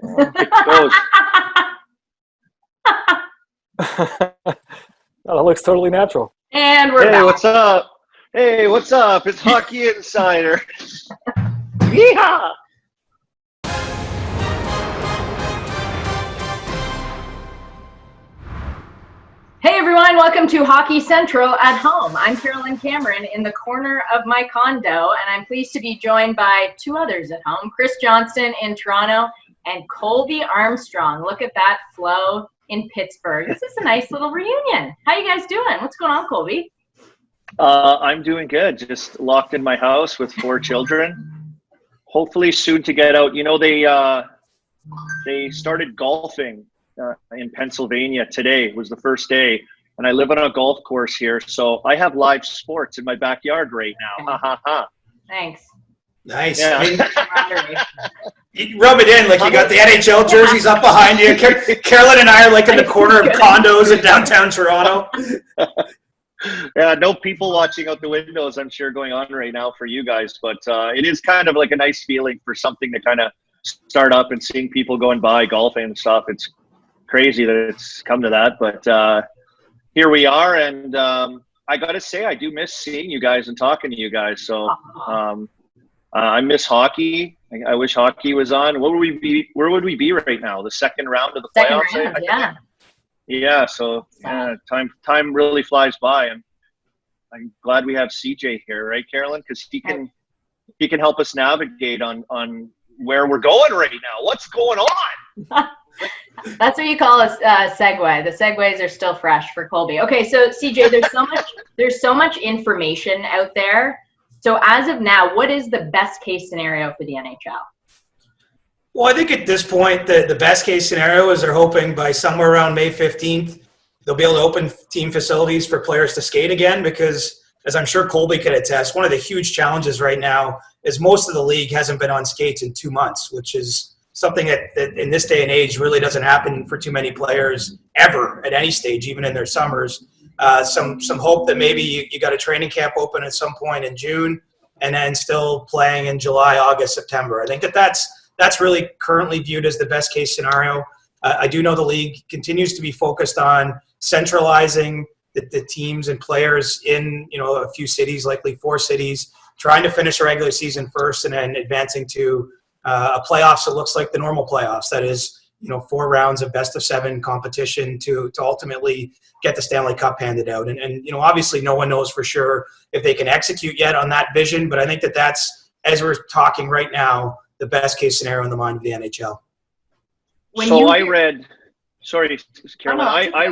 Goes. That looks totally natural. And we're Hey, back. what's up? Hey, what's up? It's Hockey Insider. Yeehaw! Hey everyone, welcome to Hockey Central at Home. I'm Carolyn Cameron in the corner of my condo, and I'm pleased to be joined by two others at home, Chris Johnston in Toronto and Colby Armstrong. Look at that flow in Pittsburgh. This is a nice little reunion. How you guys doing? What's going on, Colby? I'm doing good. Just locked in my house with 4 children. Hopefully soon to get out. You know, they started golfing in Pennsylvania today. Was the first day, and I live on a golf course here, so I have live sports in my backyard right now. Ha ha ha! Thanks. Nice. Yeah. I mean, you rub it in like you got the NHL jerseys up behind you. Carolyn and I are like in the corner of condos in downtown Toronto. Yeah, no people watching out the windows, I'm sure, going on right now for you guys, but it is kind of like a nice feeling for something to kind of start up and seeing people going by golfing and stuff. It's crazy that it's come to that, but here we are, and I gotta say I do miss seeing you guys and talking to you guys. So I miss hockey. I wish hockey was on. Where would we be right now? The second round of the playoffs? Second round, yeah. Yeah, so time really flies by, and I'm glad we have CJ here, right, Carolyn? Because he can help us navigate on where we're going right now. What's going on? That's what you call a segue. The segues are still fresh for Colby. Okay, so CJ, there's so much information out there. So as of now, what is the best case scenario for the NHL? Well, I think at this point, the best case scenario is they're hoping by somewhere around May 15th, they'll be able to open team facilities for players to skate again, because as I'm sure Colby could attest, one of the huge challenges right now is most of the league hasn't been on skates in 2 months, which is something that in this day and age really doesn't happen for too many players ever at any stage, even in their summers. Some hope that maybe you got a training camp open at some point in June and then still playing in July, August, September. I think that's really currently viewed as the best case scenario. I do know the league continues to be focused on centralizing the teams and players in a few cities, likely 4 cities, trying to finish a regular season first and then advancing to a playoffs that looks like the normal playoffs. That is, 4 rounds of best of 7 competition to ultimately get the Stanley Cup handed out. And obviously no one knows for sure if they can execute yet on that vision, but I think that's, as we're talking right now, the best case scenario in the mind of the NHL. I read, sorry, Carolyn, I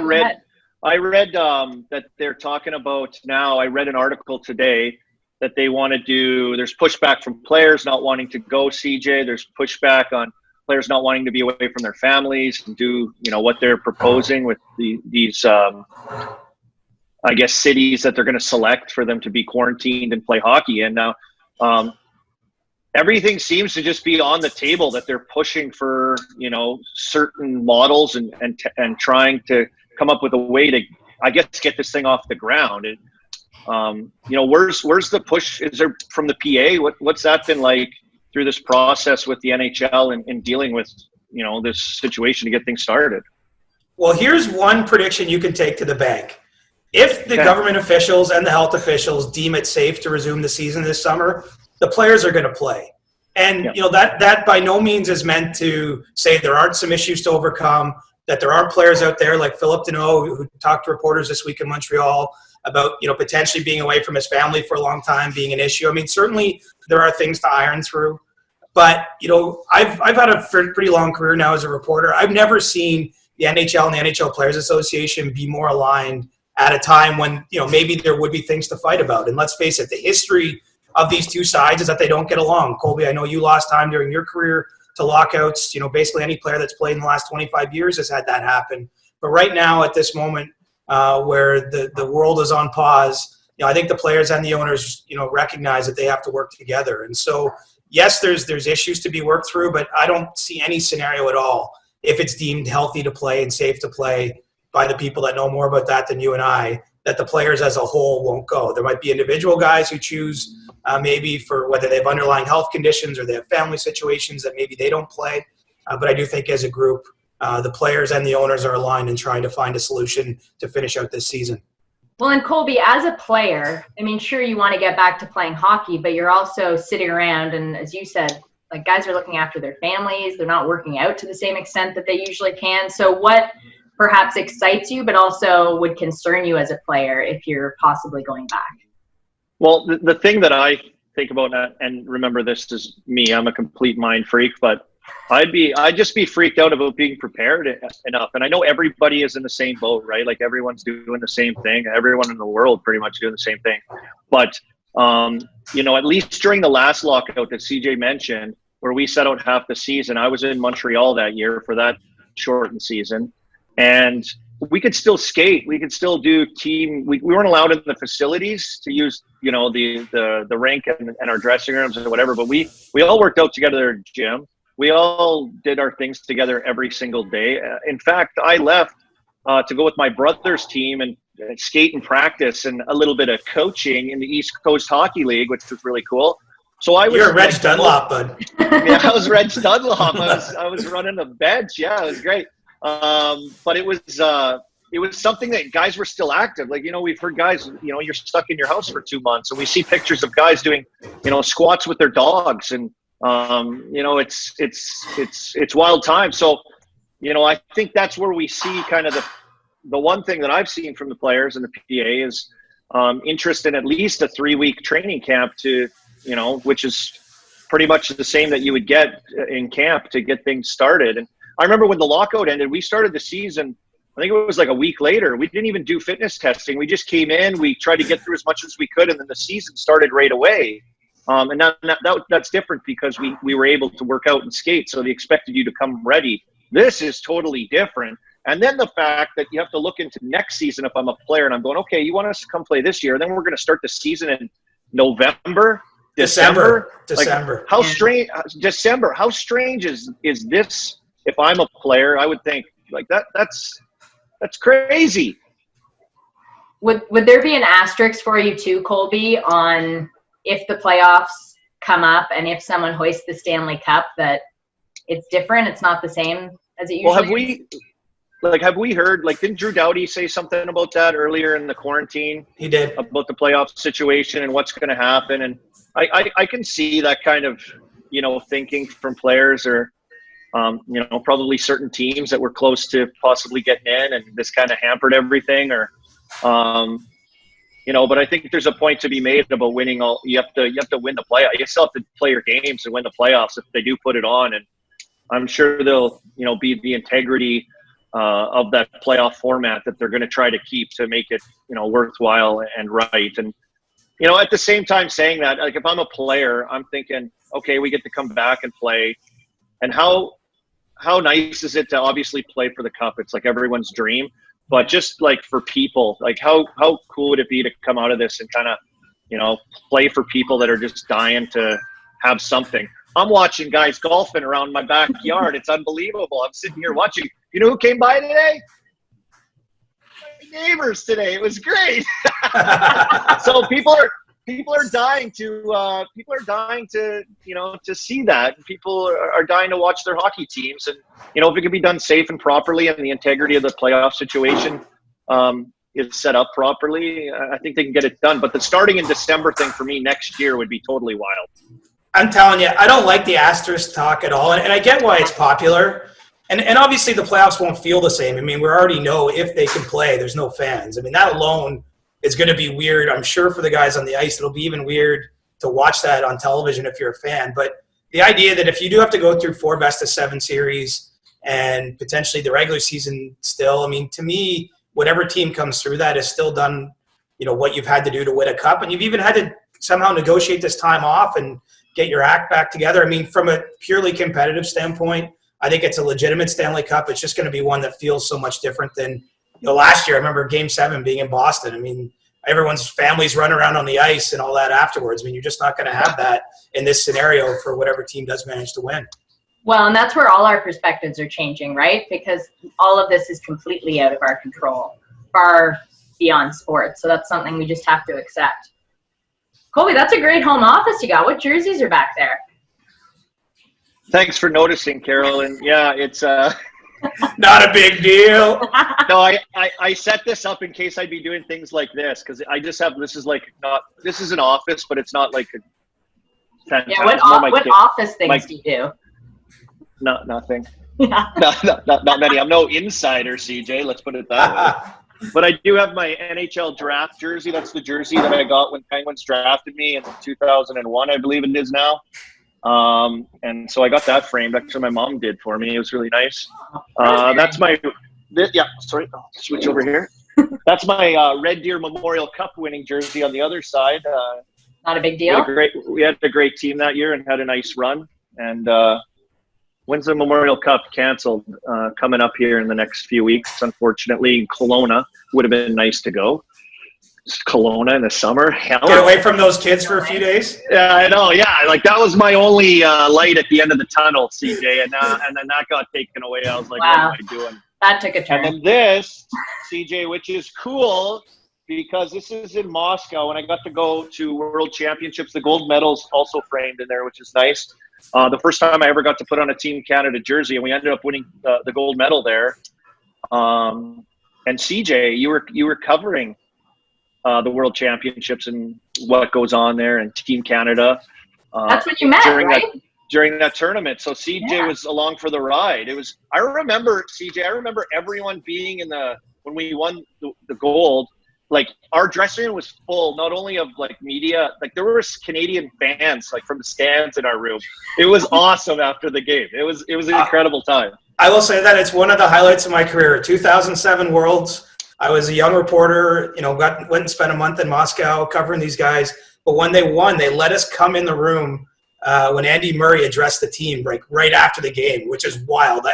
read that they're talking about now, I read an article today that they want to do, there's pushback from players not wanting to go, CJ. There's pushback on players not wanting to be away from their families and do, what they're proposing with these, I guess, cities that they're going to select for them to be quarantined and play hockey. And now everything seems to just be on the table that they're pushing for, certain models and trying to come up with a way to, I guess, get this thing off the ground. And, where's the push? Is there from the PA? What's that been like through this process with the NHL and dealing with, this situation to get things started? Well, here's one prediction you can take to the bank. If the government officials and the health officials deem it safe to resume the season this summer, the players are going to play. And, that by no means is meant to say there aren't some issues to overcome, that there aren't players out there like Philip Deneau, who talked to reporters this week in Montreal about, potentially being away from his family for a long time being an issue. I mean, certainly there are things to iron through. But, I've had a pretty long career now as a reporter. I've never seen the NHL and the NHL Players Association be more aligned at a time when, maybe there would be things to fight about. And let's face it, the history of these two sides is that they don't get along. Colby, I know you lost time during your career to lockouts. Basically any player that's played in the last 25 years has had that happen. But right now at this moment where the world is on pause, I think the players and the owners, recognize that they have to work together. And so, yes, there's issues to be worked through, but I don't see any scenario at all, if it's deemed healthy to play and safe to play by the people that know more about that than you and I, that the players as a whole won't go. There might be individual guys who choose maybe for whether they have underlying health conditions or they have family situations that maybe they don't play. But I do think as a group, the players and the owners are aligned in trying to find a solution to finish out this season. Well, and Colby, as a player, I mean, sure, you want to get back to playing hockey, but you're also sitting around, and as you said, like, guys are looking after their families. They're not working out to the same extent that they usually can. So what perhaps excites you, but also would concern you as a player if you're possibly going back? Well, the thing that I think about, and remember, this is me, I'm a complete mind freak, but I'd just be freaked out about being prepared enough. And I know everybody is in the same boat, right? Like, everyone's doing the same thing. Everyone in the world pretty much doing the same thing. But, you know, at least during the last lockout that CJ mentioned, where we set out half the season, I was in Montreal that year for that shortened season. And we could still skate. We could still do team. We weren't allowed in the facilities to use, you know, the rink and our dressing rooms and whatever. But we all worked out together in the gym. We all did our things together every single day. In fact, I left to go with my brother's team and skate and practice and a little bit of coaching in the East Coast Hockey League, which was really cool. So I was. You're Reg Dunlop, bud. Yeah, I was Reg Dunlop. I was running the bench. Yeah, it was great. But it was something that guys were still active. Like, you know, we've heard guys, you know, you're stuck in your house for 2 months, and we see pictures of guys doing, you know, squats with their dogs, and you know, it's wild time. So, you know, I think that's where we see kind of the one thing that I've seen from the players and the PA is interest in at least a 3-week training camp to, you know, which is pretty much the same that you would get in camp to get things started. And I remember when the lockout ended, we started the season, I think it was like a week later. We didn't even do fitness testing. We just came in, we tried to get through as much as we could, and then the season started right away. And that's different because we were able to work out and skate, so they expected you to come ready. This is totally different. And then the fact that you have to look into next season if I'm a player and I'm going, okay, you want us to come play this year, then we're going to start the season in November, December. Like, how strange, December, how strange is this? If I'm a player, I would think, like, that's crazy. Would there be an asterisk for you too, Colby, on if the playoffs come up and if someone hoists the Stanley Cup, that it's different, it's not the same as it usually is? Have we heard, like, didn't Drew Doughty say something about that earlier in the quarantine? He did. About the playoff situation and what's going to happen. And I can see that kind of, you know, thinking from players, or, you know, probably certain teams that were close to possibly getting in, and this kind of hampered everything, or, you know, but I think there's a point to be made about winning all. You have to win the playoff. You still have to play your games and win the playoffs if they do put it on. And I'm sure they'll, you know, be the integrity of that playoff format that they're going to try to keep to make it, you know, worthwhile and right. And, you know, at the same time saying that, like, if I'm a player, I'm thinking, okay, we get to come back and play. And how nice is it to obviously play for the cup? It's like everyone's dream. But just like for people, like how cool would it be to come out of this and kind of, you know, play for people that are just dying to have something. I'm watching guys golfing around my backyard. It's unbelievable. I'm sitting here watching. You know who came by today? My neighbors today. It was great. So people are dying to you know, to see that. And people are dying to watch their hockey teams. And, you know, if it can be done safe and properly, and the integrity of the playoff situation is set up properly, I think they can get it done. But the starting in December thing for me next year would be totally wild. I'm telling you, I don't like the asterisk talk at all. And I get why it's popular. And obviously the playoffs won't feel the same. I mean, we already know if they can play, there's no fans. I mean, that alone is going to be weird. I'm sure for the guys on the ice, it'll be even weird to watch that on television if you're a fan. But the idea that if you do have to go through 4 best-of-7 series and potentially the regular season still, I mean, to me, whatever team comes through that has still done, you know, what you've had to do to win a cup. And you've even had to somehow negotiate this time off and get your act back together. I mean, from a purely competitive standpoint, I think it's a legitimate Stanley Cup. It's just going to be one that feels so much different than, you know, last year. I remember Game 7 being in Boston. I mean, everyone's families run around on the ice and all that afterwards. I mean, you're just not going to have that in this scenario for whatever team does manage to win. Well, and that's where all our perspectives are changing, right? Because all of this is completely out of our control, far beyond sports. So that's something we just have to accept. Colby, that's a great home office you got. What jerseys are back there? Thanks for noticing, Carolyn. Yeah, it's Not a big deal. no, I set this up in case I'd be doing things like this because I just have this is an office, but it's not like a fantastic. Yeah, what office things do you do? Nothing. Yeah. Not many. I'm no insider, CJ. Let's put it that way. But I do have my NHL draft jersey. That's the jersey that I got when Penguins drafted me in 2001, I believe it is now. And so I got that framed. Actually, my mom did for me. It was really nice. That's my sorry, I'll switch over here. That's my Red Deer Memorial Cup winning jersey on the other side. Not a big deal. We had a great team that year and had a nice run. And when's the Memorial Cup canceled? Coming up here in the next few weeks, unfortunately. Kelowna would have been nice to go. Kelowna in the summer. Hell, get away from those kids for a few days. Yeah, I know. Yeah, like that was my only light at the end of the tunnel, CJ, and then that got taken away. I was like, wow. What am I doing? That took a turn. And then this, CJ, which is cool because this is in Moscow, and I got to go to World Championships. The gold medal's also framed in there, which is nice. The first time I ever got to put on a Team Canada jersey, and we ended up winning the gold medal there. And CJ, you were covering the World Championships and what goes on there and Team Canada. That's when you met, during that tournament. So CJ was along for the ride. I remember everyone being when we won the gold, like our dressing room was full, not only of like media, like there were Canadian fans like from the stands in our room. It was awesome after the game. It was an incredible time. I will say that it's one of the highlights of my career. 2007 Worlds. I was a young reporter, went and spent a month in Moscow covering these guys. But when they won, they let us come in the room when Andy Murray addressed the team right after the game, which is wild.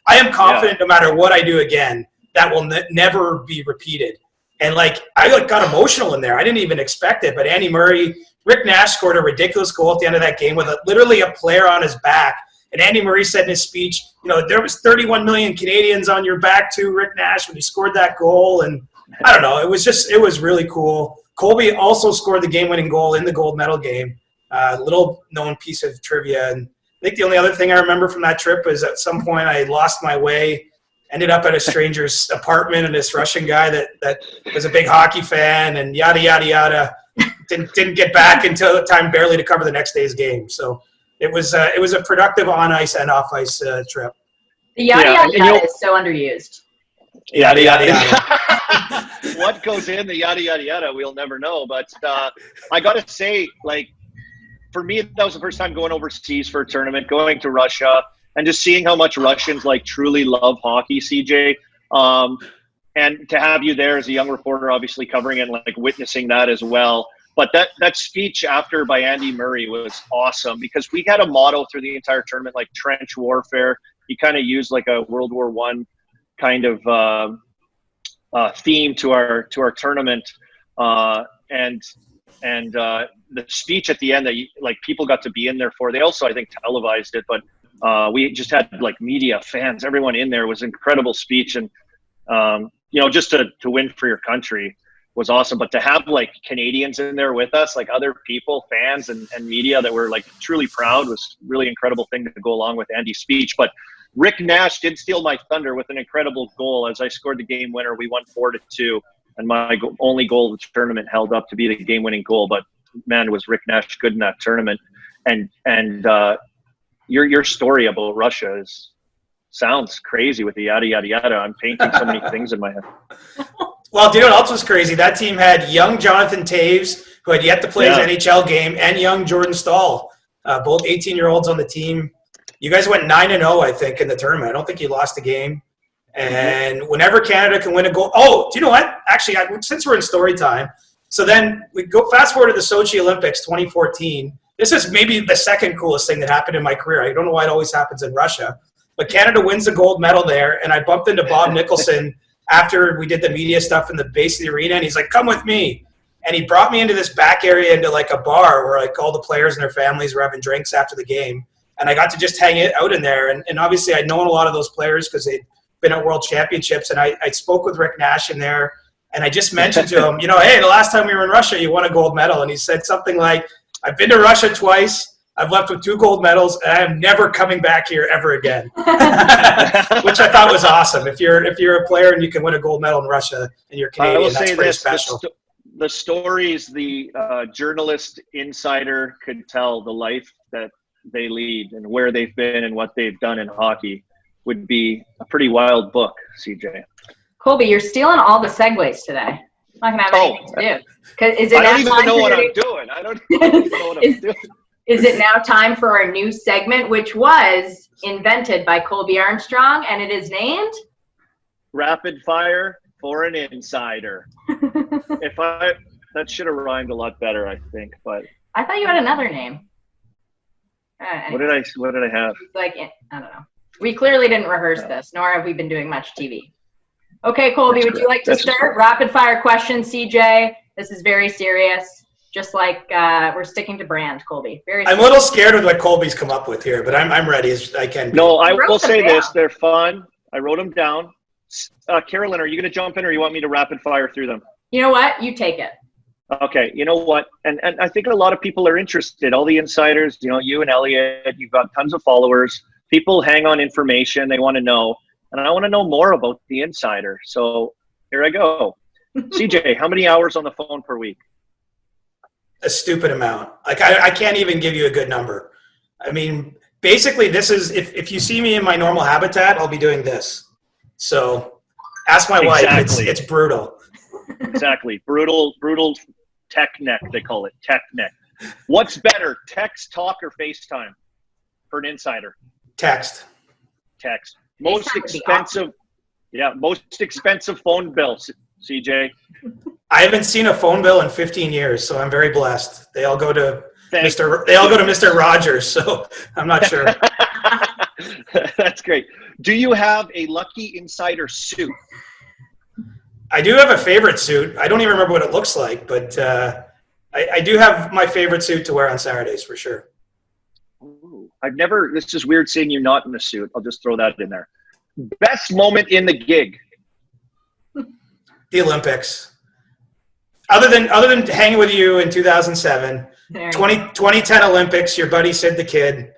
I am confident no matter what I do again, that will never be repeated. And I got emotional in there. I didn't even expect it. But Andy Murray, Rick Nash scored a ridiculous goal at the end of that game with literally a player on his back. And Andy Murray said in his speech, there was 31 million Canadians on your back too, Rick Nash, when he scored that goal. And I don't know, it was really cool. Colby also scored the game-winning goal in the gold medal game. Little known piece of trivia. And I think the only other thing I remember from that trip is at some point I lost my way, ended up at a stranger's apartment, and this Russian guy that was a big hockey fan and yada, yada, yada, didn't get back until time barely to cover the next day's game. So it was a productive on-ice and off-ice trip. The yada, yada, yada is so underused. Yada, yada, yada. What goes in the yada, yada, yada, we'll never know. But I got to say, for me, that was the first time going overseas for a tournament, going to Russia, and just seeing how much Russians truly love hockey, CJ. And to have you there as a young reporter, obviously covering it and witnessing that as well. But that speech after by Andy Murray was awesome because we had a motto through the entire tournament, like trench warfare. He kind of used a World War I kind of theme to our tournament. And the speech at the end that people got to be in there for. They also, I think, televised it, but we just had media, fans, everyone in there. It was an incredible speech, and just to win for your country was awesome. But to have Canadians in there with us, other people, fans and media that were truly proud was really incredible thing to go along with Andy's speech. But Rick Nash did steal my thunder with an incredible goal. As I scored the game winner, we won 4-2, and my only goal of the tournament held up to be the game-winning goal. But man, was Rick Nash good in that tournament. And your story about Russia sounds crazy with the yada, yada, yada. I'm painting so many things in my head. Well, do you know what else was crazy? That team had young Jonathan Taves, who had yet to play his NHL game, and young Jordan Stahl, both 18-year-olds on the team. You guys went 9-0, I think, in the tournament. I don't think you lost a game. And whenever Canada can win a goal – oh, do you know what? Actually, since we're in story time, so then we go fast forward to the Sochi Olympics 2014. This is maybe the second coolest thing that happened in my career. I don't know why it always happens in Russia. But Canada wins the gold medal there, and I bumped into Bob Nicholson after we did the media stuff in the base of the arena, and he's like, come with me. And he brought me into this back area into a bar where all the players and their families were having drinks after the game. And I got to just hang out in there. And obviously I'd known a lot of those players because they'd been at World Championships. And I spoke with Rick Nash in there, and I just mentioned to him, hey, the last time we were in Russia, you won a gold medal. And he said something like, I've been to Russia twice. I've left with 2 gold medals, and I am never coming back here ever again. Which I thought was awesome. If you're a player and you can win a gold medal in Russia and you're Canadian, that's pretty special. The stories the journalist insider could tell, the life that they lead and where they've been and what they've done in hockey would be a pretty wild book, CJ. Colby, you're stealing all the segues today. I'm not gonna have anything to do. I don't even know what I'm doing. I don't even know what I'm doing. Is it now time for our new segment, which was invented by Colby Armstrong, and it is named Rapid Fire for an Insider. That should have rhymed a lot better, I think. But I thought you had another name. Anyway. What did I have? I don't know. We clearly didn't rehearse this, nor have we been doing much TV. Okay, Colby, would you like to start? Rapid fire questions, CJ. This is very serious. Just like we're sticking to brand, Colby. I'm a little scared with what Colby's come up with here, but I'm ready as I can be. No, I will say this. They're fun. I wrote them down. Carolyn, are you going to jump in, or you want me to rapid fire through them? You know what? You take it. Okay. You know what? And I think a lot of people are interested. All the insiders, you and Elliot, you've got tons of followers. People hang on information. They want to know. And I want to know more about the insider. So here I go. CJ, how many hours on the phone per week? A stupid amount. Like I can't even give you a good number. I mean, basically this is, if you see me in my normal habitat, I'll be doing this. So ask my wife, it's brutal. Exactly. Brutal tech neck, they call it. Tech neck. What's better, text, talk, or FaceTime for an insider? Text. Most expensive, most expensive phone bill, CJ. I haven't seen a phone bill in 15 years, so I'm very blessed. They all go to Mr. Rogers, so I'm not sure. That's great. Do you have a lucky insider suit? I do have a favorite suit. I don't even remember what it looks like, but I do have my favorite suit to wear on Saturdays for sure. Ooh, this is weird seeing you not in the suit. I'll just throw that in there. Best moment in the gig? The Olympics. Other than hanging with you in 2007, 2010 Olympics, your buddy Sid the Kid.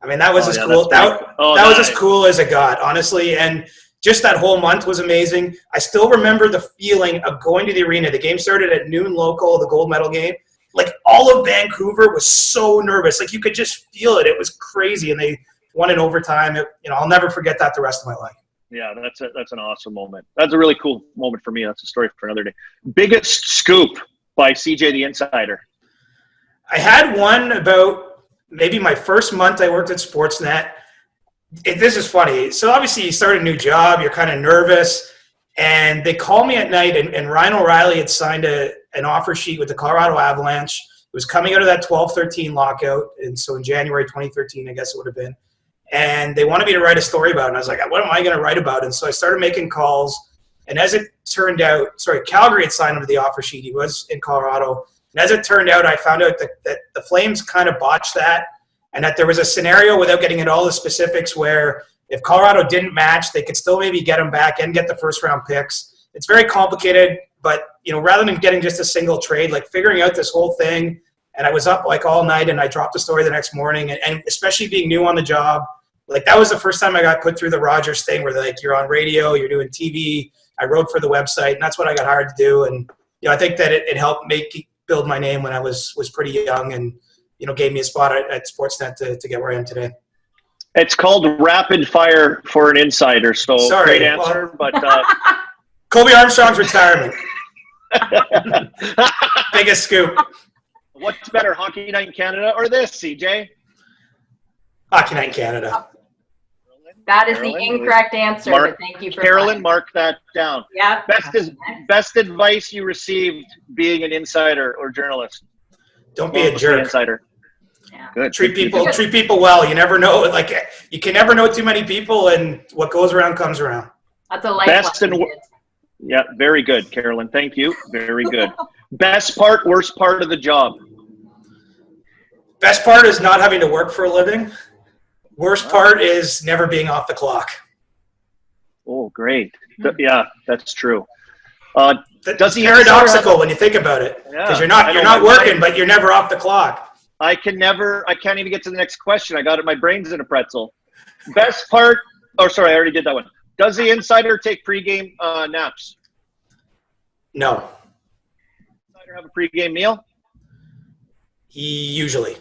I mean, that was as cool. That was as cool as it got, honestly. And just that whole month was amazing. I still remember the feeling of going to the arena. The game started at noon local, the gold medal game. Like, all of Vancouver was so nervous. Like, you could just feel it. It was crazy, and they won in overtime. I'll never forget that the rest of my life. Yeah, that's an awesome moment. That's a really cool moment for me. That's a story for another day. Biggest scoop by CJ the Insider? I had one about maybe my first month I worked at Sportsnet. This is funny. So obviously you start a new job, you're kind of nervous, and they call me at night, and Ryan O'Reilly had signed an offer sheet with the Colorado Avalanche. It was coming out of that 12-13 lockout, and so in January 2013, I guess it would have been. And they wanted me to write a story about it. And I was like, what am I going to write about? And so I started making calls. And as it turned out, Calgary had signed him to the offer sheet. He was in Colorado. And as it turned out, I found out that the Flames kind of botched that, and that there was a scenario, without getting into all the specifics, where if Colorado didn't match, they could still maybe get him back and get the first-round picks. It's very complicated, but rather than getting just a single trade, like figuring out this whole thing, and I was up like all night, and I dropped the story the next morning, and especially being new on the job, like that was the first time I got put through the Rogers thing, where like you're on radio, you're doing TV. I wrote for the website, and that's what I got hired to do. And I think that it helped build my name when I was pretty young, and gave me a spot at Sportsnet to get where I am today. It's called Rapid Fire for an Insider. So great answer, but Colby Armstrong's retirement. Biggest scoop. What's better, Hockey Night in Canada or this, CJ? Hockey Night in Canada. That is the incorrect answer, but thank you for Carolyn, mark that down. Yeah. Best advice you received being an insider or journalist? Don't be a jerk. Insider. Yeah. Good. Treat people well. You never know. Like, you can never know too many people, and what goes around comes around. That's a life lesson. Yeah, very good, Carolyn. Thank you. Very good. Best part, worst part of the job? Best part is not having to work for a living. Worst part is never being off the clock. Oh, great. Yeah, that's true. That's paradoxical when you think about it, because you're not working, but you're never off the clock. I can't even get to the next question. I got it. My brain's in a pretzel. Best part, oh, sorry, I already did that one. Does the insider take pregame naps? No. Insider have a pregame meal? Usually.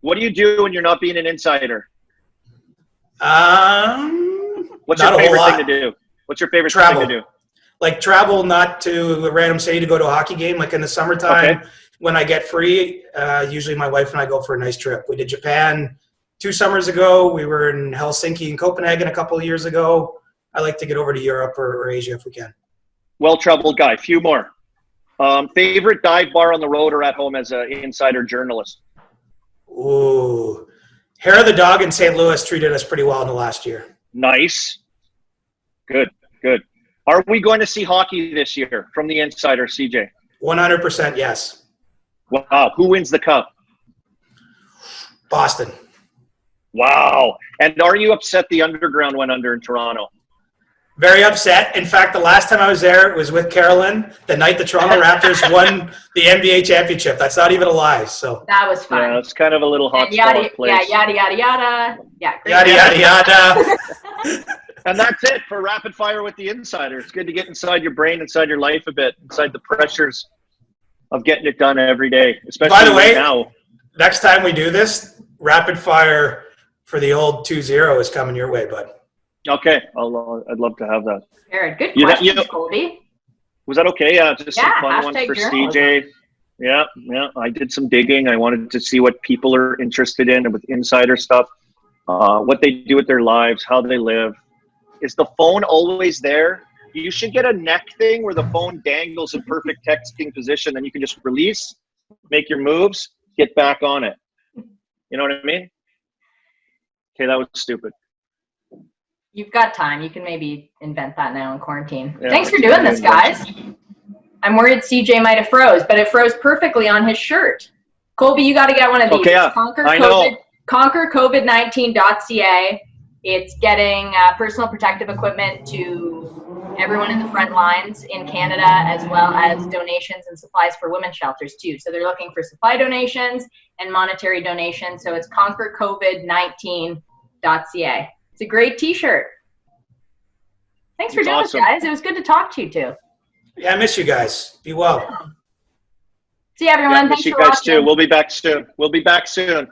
What do you do when you're not being an insider? What's not your a whole favorite lot. thing to do? What's your favorite Travel. thing to do? Like travel not to a random city to go to a hockey game, like in the summertime. Okay. When I get free, usually my wife and I go for a nice trip. We did Japan 2 summers ago. We were in Helsinki and Copenhagen a couple of years ago. I like to get over to Europe or Asia if we can. Well-traveled guy. Few more. Favorite dive bar on the road or at home as an insider journalist? Ooh. Hair of the Dog in St. Louis treated us pretty well in the last year. Nice. Good. Are we going to see hockey this year from the insider, CJ? 100% yes. Wow. Who wins the cup? Boston. Wow. And are you upset the Underground went under in Toronto? Very upset. In fact, the last time I was there, it was with Carolyn, the night the Toronto Raptors won the NBA championship. That's not even a lie. So that was fun. Yeah, it's kind of a little hot spot place. Yeah, yada, yada. Yeah, great. Yada, yada, yada. And that's it for Rapid Fire with the Insider. It's good to get inside your brain, inside your life a bit, inside the pressures of getting it done every day, especially By the way, now. Next time we do this, Rapid Fire for the old 2-0 is coming your way, bud. Okay. I'd love to have that. Jared, good question, Colby. Was that okay? Yeah, just some fun ones for journalism. CJ. Yeah. I did some digging. I wanted to see what people are interested in and with insider stuff, what they do with their lives, how they live. Is the phone always there? You should get a neck thing where the phone dangles in perfect texting position. Then you can just release, make your moves, get back on it. You know what I mean? Okay, that was stupid. You've got time. You can maybe invent that now in quarantine. Yeah, Thanks for doing this, guys. I'm worried CJ might have froze, but it froze perfectly on his shirt. Colby, you got to get one of these. Okay, yeah, I know. ConquerCovid19.ca. It's getting personal protective equipment to everyone in the front lines in Canada, as well as donations and supplies for women's shelters too. So they're looking for supply donations and monetary donations. So it's ConquerCovid19.ca. It's a great T-shirt. Thanks for doing this, guys. It was good to talk to you too. Yeah, I miss you guys. Be well. See you, everyone. Yeah, Thanks miss you for guys watching. too. We'll be back soon.